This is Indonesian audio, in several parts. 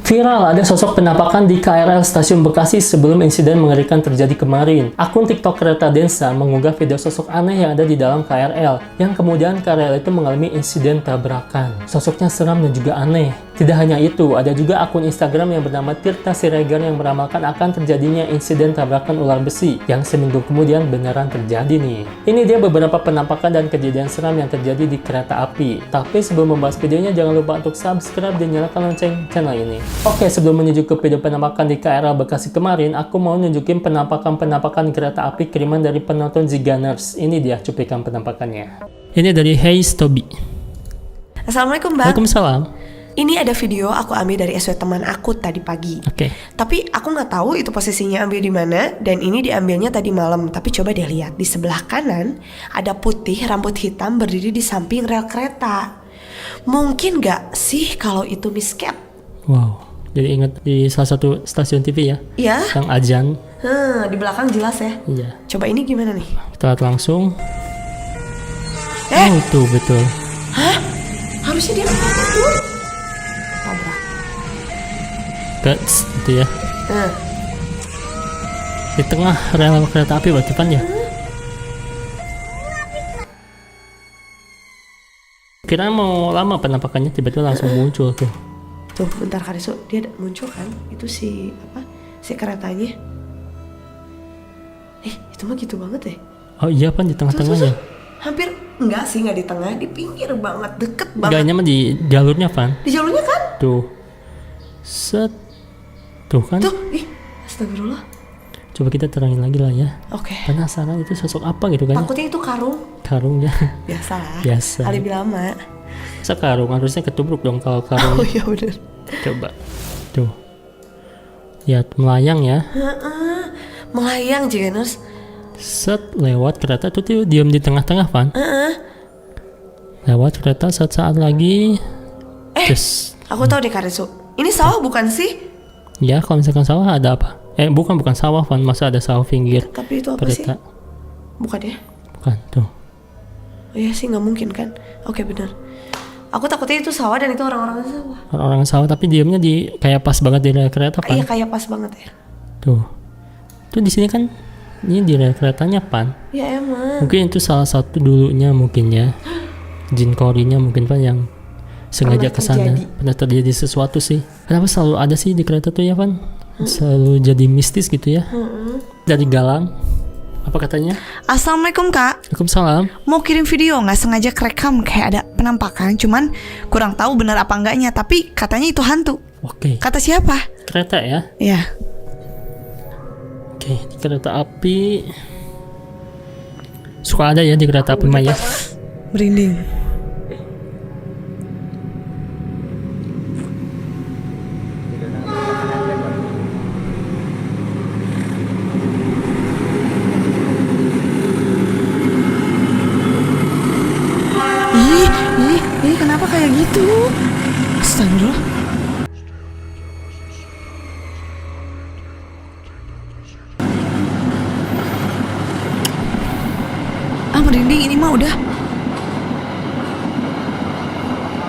Viral, ada sosok penampakan di KRL Stasiun Bekasi sebelum insiden mengerikan terjadi kemarin. Akun TikTok Kereta Densa mengunggah video sosok aneh yang ada di dalam KRL, yang kemudian KRL itu mengalami insiden tabrakan. Sosoknya seram dan juga aneh. Tidak hanya itu, ada juga akun Instagram yang bernama Tirta Siregar yang meramalkan akan terjadinya insiden tabrakan ular besi, yang seminggu kemudian beneran terjadi nih. Ini dia beberapa penampakan dan kejadian seram yang terjadi di kereta api. Tapi sebelum membahas videonya, jangan lupa untuk subscribe dan nyalakan lonceng channel ini. Oke, sebelum menuju ke video penampakan di KRL Bekasi kemarin, aku mau nunjukin penampakan kereta api kiriman dari penonton Ziganers. Ini dia cuplikan penampakannya. Ini dari Hayes Toby. Assalamualaikum, Bang. Waalaikumsalam. Ini ada video aku ambil dari SW teman aku tadi pagi. Oke. Tapi aku nggak tahu itu posisinya ambil di mana, dan ini diambilnya tadi malam. Tapi coba deh lihat, di sebelah kanan ada putih rambut hitam berdiri di samping rel kereta. Mungkin nggak sih kalau itu Miss Cat? Wow, jadi ingat di salah satu stasiun TV ya? Iya. Yang Ajan. Di belakang jelas ya. Iya. Coba ini gimana nih? Kita lihat langsung. Oh, itu betul. Hah? Harusnya dia apa tuh? Tabrak. Guts, gitu ya. Nah. Di tengah rel kereta api berarti kan ya? Kira mau lama penampakannya, tiba-tiba langsung muncul tuh. Tuh, bentar Kariso, dia muncul kan? Itu si keretanya. Itu mah gitu banget ya? Oh iya kan di tengah-tengahnya. Hampir enggak sih, nggak di tengah, di pinggir banget, deket banget. Enggaknya mah di jalurnya Van. Di jalurnya kan? Tuh. Set. Tuh kan. Tuh, astagfirullah. Coba kita terangin lagi lah ya. Oke. Penasaran itu sosok apa gitu kan? Takutnya itu karung. Karungnya. Biasa lah. Biasa. Alibi lama. Masa karung harusnya ketubruk dong kalau karung. Oh iya bener. Coba. Tuh. Lihat melayang ya. Melayang Ziganers. Set lewat kereta tuh diam di tengah-tengah Van. Lewat kereta saat lagi. Just. Aku tahu deh Kariso. Ini sawah bukan sih? Ya kalau misalkan sawah ada apa? Bukan sawah Van, masa ada sawah pinggir Tapi itu apa kereta? sih? Bukan ya? Bukan tuh. Oh iya sih, nggak mungkin kan? Oke bener. Aku takutnya itu sawah dan itu orang-orang sawah. Orang sawah tapi diamnya di kayak pas banget di rel kereta Pan. Iya kayak pas banget ya. Tuh. Tuh di sini kan ini di rel keretanya Pan. Ya emang. Mungkin itu salah satu dulunya mungkin ya. Jin Korinya mungkin Pan yang sengaja kesana. Pernah terjadi sesuatu sih. Kenapa selalu ada sih di kereta tuh ya Pan? Selalu jadi mistis gitu ya. Dari Galang. Apa katanya? Assalamualaikum Kak. Waalaikumsalam. Mau kirim video nggak sengaja kerekam kayak ada penampakan, cuman kurang tahu benar apa enggaknya. Tapi katanya itu hantu. Oke. Kata siapa? Kereta ya. Ya. Oke, di kereta api. Suka ada ya di kereta api Maya. Merinding. Ih, kenapa kayak gitu? Astagfirullah. Merinding ini mah udah.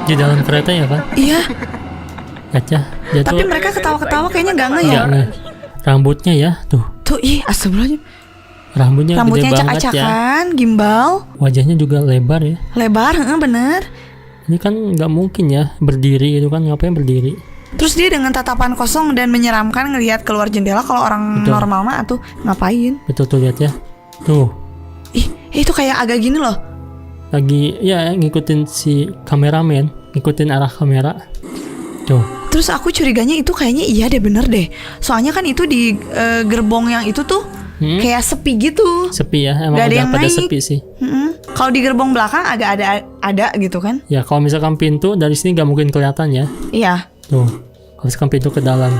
Di dalam kereta ya Pak? Iya. Gajah jatuh. Tapi mereka ketawa-ketawa kayaknya nggak nge ya. Rambutnya ya tuh. Tuh astagfirullah. Rambutnya Rambutnya gede banget ya. acak-acakan, gimbal. Wajahnya juga lebar ya. Lebar, bener. Ini kan nggak mungkin ya berdiri itu kan, ngapain berdiri? Terus dia dengan tatapan kosong dan menyeramkan ngelihat keluar jendela. Kalau orang normal mah tuh ngapain? Betul tuh lihat ya. Tuh. Itu kayak agak gini loh. Lagi ya ngikutin si kameramen, ngikutin arah kamera. Tuh. Terus aku curiganya itu kayaknya iya deh, bener deh. Soalnya kan itu di gerbong yang itu tuh kayak sepi gitu. Sepi ya, emang gak ada udah yang pada naik. sepi sih. Kalau di gerbong belakang agak ada gitu kan? Ya kalau misalkan pintu dari sini nggak mungkin kelihatan ya. Iya. Tuh, kalau misalkan pintu ke dalam.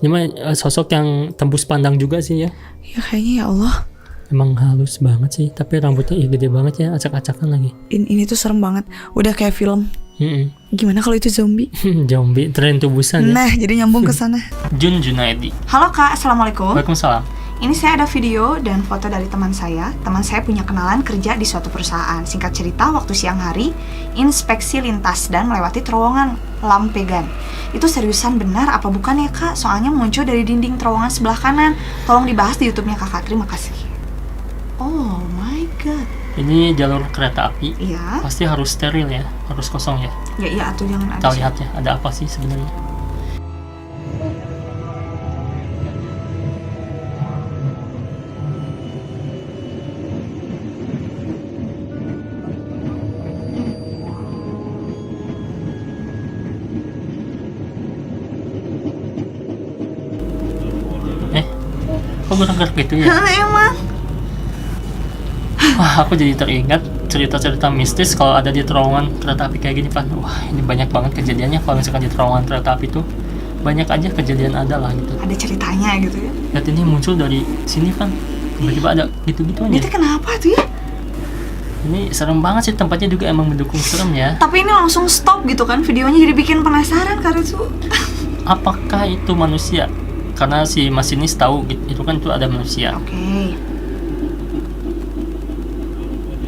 Ini mah sosok yang tembus pandang juga sih ya. Ya kayaknya ya Allah. Emang halus banget sih, tapi rambutnya gede banget ya, acak-acakan lagi. Ini tuh serem banget, udah kayak film. Gimana kalau itu zombie? Zombie, tren tubusan ya. Nah, jadi nyambung ke sana. Jun Junaidi. Halo Kak, Assalamualaikum. Waalaikumsalam. Ini saya ada video dan foto dari teman saya. Teman saya punya kenalan kerja di suatu perusahaan. Singkat cerita, waktu siang hari, inspeksi lintas dan melewati terowongan Lampegan. Itu seriusan benar apa bukan ya kak? Soalnya muncul dari dinding terowongan sebelah kanan. Tolong dibahas di YouTube-nya kakak. Terima kasih. Oh my god. Ini jalur kereta api. Iya. Pasti harus steril ya, harus kosong ya. Ya iya atuh jangan ada. Kita lihat ya, ada apa sih sebenarnya? Kok gerak-gerak gitu ya? Emang. Wah, aku jadi teringat cerita-cerita mistis kalau ada di terowongan kereta api kayak gini, Van. Wah, ini banyak banget kejadiannya kalau misalkan di terowongan kereta api tuh. Banyak aja kejadian ada lah gitu. Ada ceritanya gitu ya. Lihat ini muncul dari sini, Van. Tiba-tiba ada gitu-gitu aja. Itu kenapa tuh ya? Ini serem banget sih, tempatnya juga emang mendukung serem ya. Tapi ini langsung stop gitu kan videonya, jadi bikin penasaran karena itu. Apakah itu manusia? Karena si masinis tahu itu kan itu ada manusia. Oke.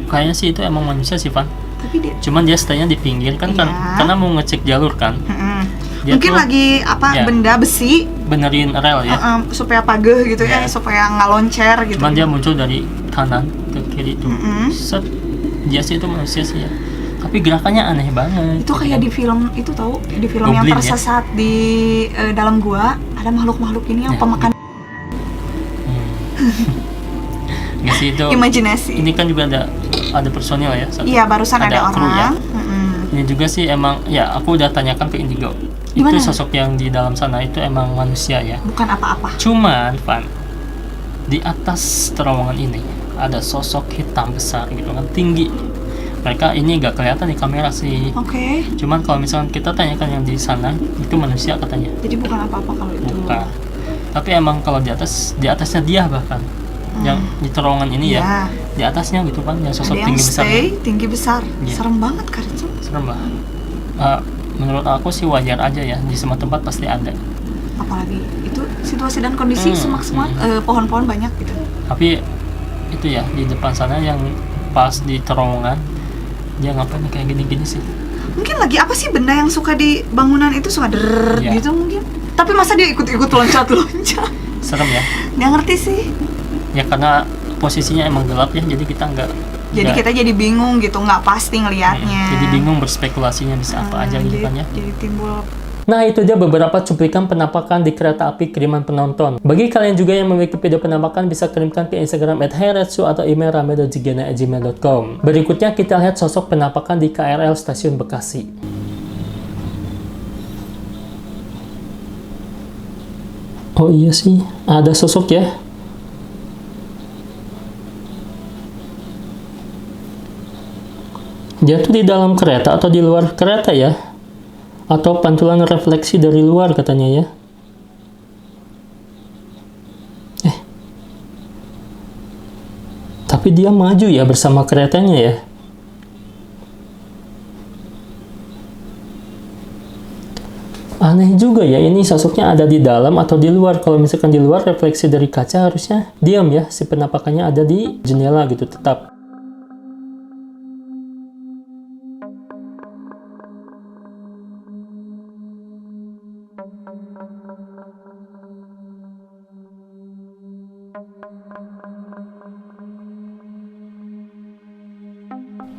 Kayaknya sih itu emang manusia sih, Van. Tapi dia Cuman dia stay-nya di pinggir kan, Iya. karena mau ngecek jalur kan. Dia mungkin tuh lagi apa ya, benda besi benerin rel ya. supaya pageh gitu ya, Ya. supaya nggak loncer gitu. Cuman dia muncul dari kanan ke kiri tuh. Set. Dia sih itu manusia sih ya. Tapi gerakannya aneh banget. Itu kayak di film itu tahu, di film yang Goblin, ya? tersesat di dalam gua ada makhluk-makhluk ini yang Ya. pemakan Nggak sih itu. imajinasi. Ini kan juga ada personil ya. Satu. Iya, barusan ada kru ya. orang. Ini juga sih emang ya aku udah tanyakan ke Indigo. Gimana? Itu sosok yang di dalam sana itu emang manusia ya. Bukan apa-apa. Cuman, Van, di atas terowongan ini ada sosok hitam besar gitu kan, tinggi. Mereka ini nggak kelihatan di kamera sih. Oke. Cuman kalau misalkan kita tanyakan yang di sana, itu manusia katanya. Jadi bukan apa-apa kalau itu. Bukan. Tapi emang kalau di atasnya dia bahkan. Yang di terowongan ini Iya. ya, di atasnya gitu kan, yang sosok Ada yang tinggi besar. stay tinggi besar. Iya. Serem banget kan itu. Serem bah. Menurut aku sih wajar aja ya, di semua tempat pasti ada. Apalagi itu situasi dan kondisi semak-semak pohon-pohon banyak gitu. Tapi itu ya di depan sana yang pas di terowongan, dia ngapain kayak gini-gini sih? Mungkin lagi apa sih benda yang suka di bangunan itu suka Iya. gitu mungkin. Tapi masa dia ikut-ikut loncat-loncat? Serem ya. Nggak ngerti sih. Ya karena posisinya emang gelap ya, jadi kita nggak. Jadi kita jadi bingung gitu, nggak pasti ngelihatnya. Jadi bingung berspekulasinya bisa apa aja gitu kan ya. Jadi timbul. Nah, itu dia beberapa cuplikan penampakan di kereta api kiriman penonton. Bagi kalian juga yang memiliki video penampakan, bisa kirimkan ke Instagram @hairetsu atau email rame.jigena@gmail.com. Berikutnya kita lihat sosok penampakan di KRL Stasiun Bekasi. Oh iya sih, ada sosok ya. Dia tuh di dalam kereta atau di luar kereta ya? Atau pantulan refleksi dari luar katanya ya? Tapi dia maju ya bersama keretanya ya? Aneh juga ya, ini sosoknya ada di dalam atau di luar. Kalau misalkan di luar refleksi dari kaca harusnya diam ya, si penampakannya ada di jendela gitu tetap.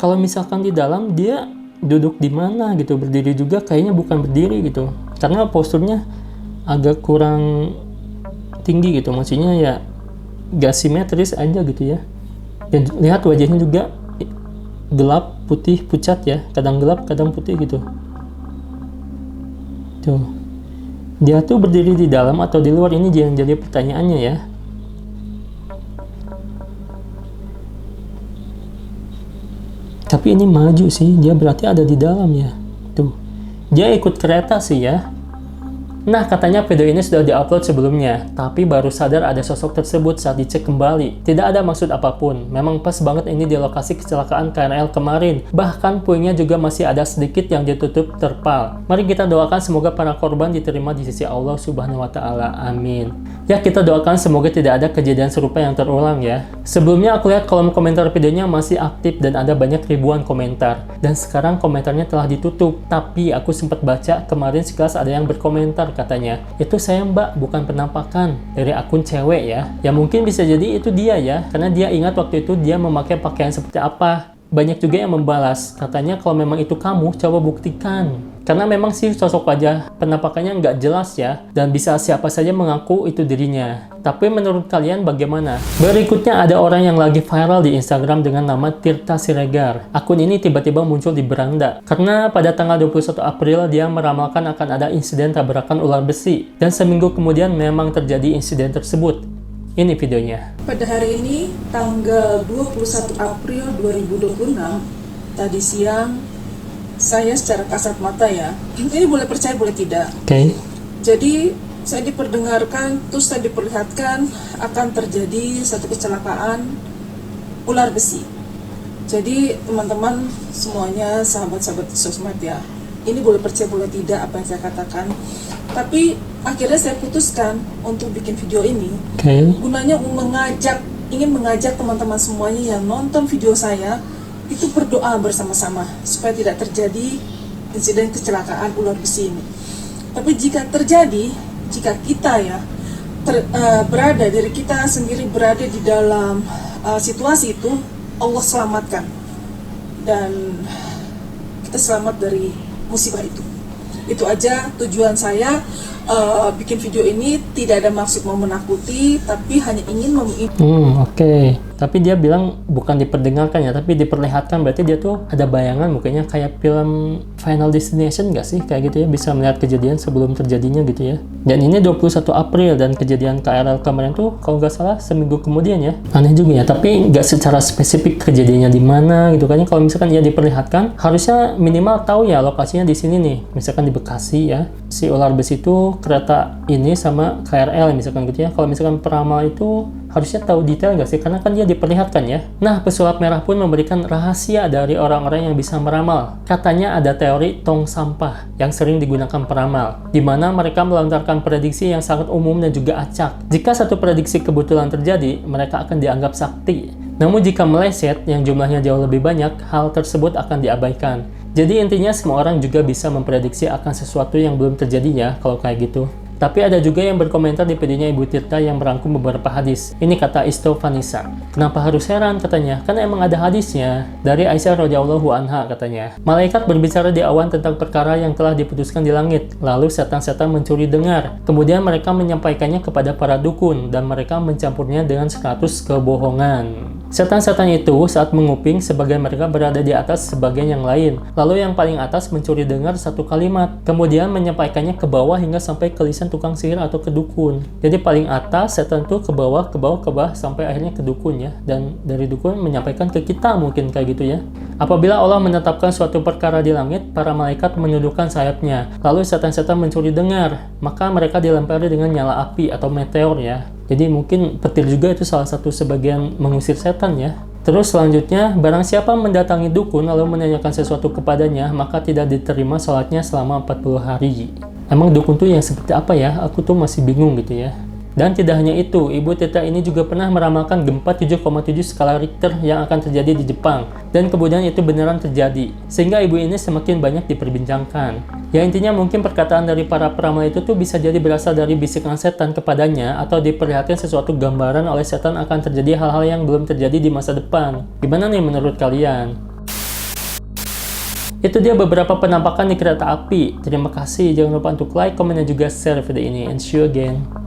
Kalau misalkan di dalam dia duduk di mana gitu, berdiri juga kayaknya bukan berdiri gitu, karena posturnya agak kurang tinggi gitu, maksudnya ya gak simetris aja gitu ya. Dan lihat wajahnya juga gelap, putih, pucat ya, kadang gelap, kadang putih gitu. Tuh, dia tuh berdiri di dalam atau di luar, ini jangan jadi pertanyaannya ya. Tapi ini maju sih, dia berarti ada di dalam ya. Tuh, dia ikut kereta sih ya. Nah, katanya video ini sudah diupload sebelumnya, tapi baru sadar ada sosok tersebut saat dicek kembali. Tidak ada maksud apapun, memang pas banget ini di lokasi kecelakaan KRL kemarin. Bahkan puingnya juga masih ada sedikit yang ditutup terpal. Mari kita doakan semoga para korban diterima di sisi Allah Subhanahu wa Ta'ala. Amin. Ya, kita doakan semoga tidak ada kejadian serupa yang terulang ya. Sebelumnya aku lihat kolom komentar videonya masih aktif dan ada banyak ribuan komentar. Dan sekarang komentarnya telah ditutup. Tapi aku sempat baca kemarin sekelas ada yang berkomentar katanya, itu saya mbak, bukan penampakan, dari akun cewek ya. Ya mungkin bisa jadi itu dia ya, karena dia ingat waktu itu dia memakai pakaian seperti apa. Banyak juga yang membalas, katanya kalau memang itu kamu, coba buktikan. Karena memang sih sosok wajah penampakannya nggak jelas ya, dan bisa siapa saja mengaku itu dirinya. Tapi menurut kalian bagaimana? Berikutnya ada orang yang lagi viral di Instagram dengan nama Tirta Siregar. Akun ini tiba-tiba muncul di beranda, karena pada tanggal 21 April dia meramalkan akan ada insiden tabrakan ular besi. Dan seminggu kemudian memang terjadi insiden tersebut. Ini videonya. Pada hari ini, tanggal 21 April 2026, tadi siang, saya secara kasat mata ya, ini boleh percaya boleh tidak. Oke. Jadi, saya diperdengarkan, terus saya diperlihatkan akan terjadi satu kecelakaan ular besi. Jadi, teman-teman semuanya, sahabat-sahabat sosmed ya, ini boleh percaya boleh tidak apa yang saya katakan. Tapi akhirnya saya putuskan untuk bikin video ini, gunanya ingin mengajak teman-teman semuanya yang nonton video saya itu berdoa bersama-sama supaya tidak terjadi insiden kecelakaan ular besi ini. Tapi jika terjadi, jika kita ya diri kita sendiri berada di dalam situasi itu, Allah selamatkan dan kita selamat dari musibah itu. Itu aja tujuan saya bikin video ini, tidak ada maksud mau menakuti, tapi hanya ingin Oke. Tapi dia bilang bukan diperdengarkan ya, tapi diperlihatkan. Berarti dia tuh ada bayangan mukanya kayak film Final Destination nggak sih? Kayak gitu ya, bisa melihat kejadian sebelum terjadinya gitu ya. Dan ini 21 April dan kejadian KRL kemarin tuh kalau nggak salah seminggu kemudian ya. Aneh juga ya, tapi nggak secara spesifik kejadiannya di mana gitu kan. Kalau misalkan ia diperlihatkan, harusnya minimal tahu ya lokasinya di sini nih. Misalkan di Bekasi ya, si ular besi itu kereta ini sama KRL misalkan gitu ya. Kalau misalkan peramal itu harusnya tahu detail nggak sih? Karena kan dia diperlihatkan ya. Nah, pesulap merah pun memberikan rahasia dari orang-orang yang bisa meramal. Katanya ada teori tong sampah yang sering digunakan peramal, di mana mereka melontarkan prediksi yang sangat umum dan juga acak. Jika satu prediksi kebetulan terjadi, mereka akan dianggap sakti. Namun jika meleset yang jumlahnya jauh lebih banyak, hal tersebut akan diabaikan. Jadi intinya semua orang juga bisa memprediksi akan sesuatu yang belum terjadi ya kalau kayak gitu. Tapi ada juga yang berkomentar di videonya Ibu Tirta yang merangkum beberapa hadis. Ini kata Isto Vanessa. Kenapa harus heran katanya? Kan emang ada hadisnya. Dari Aisyah radhiyallahu anha katanya. Malaikat berbicara di awan tentang perkara yang telah diputuskan di langit. Lalu setan-setan mencuri dengar. Kemudian mereka menyampaikannya kepada para dukun dan mereka mencampurnya dengan 100 kebohongan. Setan-setan itu saat menguping sebagian mereka berada di atas sebagian yang lain. Lalu yang paling atas mencuri dengar satu kalimat. Kemudian menyampaikannya ke bawah hingga sampai ke lisan tukang sihir atau ke dukun. Jadi paling atas setan tuh ke bawah sampai akhirnya ke dukun ya. Dan dari dukun menyampaikan ke kita mungkin kayak gitu ya. Apabila Allah menetapkan suatu perkara di langit, para malaikat menundukkan sayapnya. Lalu setan-setan mencuri dengar, maka mereka dilempari dengan nyala api atau meteor ya. Jadi mungkin petir juga itu salah satu sebagian mengusir setan ya. Terus selanjutnya, barang siapa mendatangi dukun lalu menanyakan sesuatu kepadanya, maka tidak diterima sholatnya selama 40 hari. Emang dukun tuh yang seperti apa ya? Aku tuh masih bingung gitu ya. Dan tidak hanya itu, Ibu Tirta ini juga pernah meramalkan gempa 7,7 skala Richter yang akan terjadi di Jepang. Dan kemudian itu beneran terjadi. Sehingga ibu ini semakin banyak diperbincangkan. Ya intinya mungkin perkataan dari para peramal itu tuh bisa jadi berasal dari bisikan setan kepadanya atau diperlihatkan sesuatu gambaran oleh setan akan terjadi hal-hal yang belum terjadi di masa depan. Gimana nih menurut kalian? Itu dia beberapa penampakan di kereta api. Terima kasih, jangan lupa untuk like, komen, dan juga share video ini. And see you again.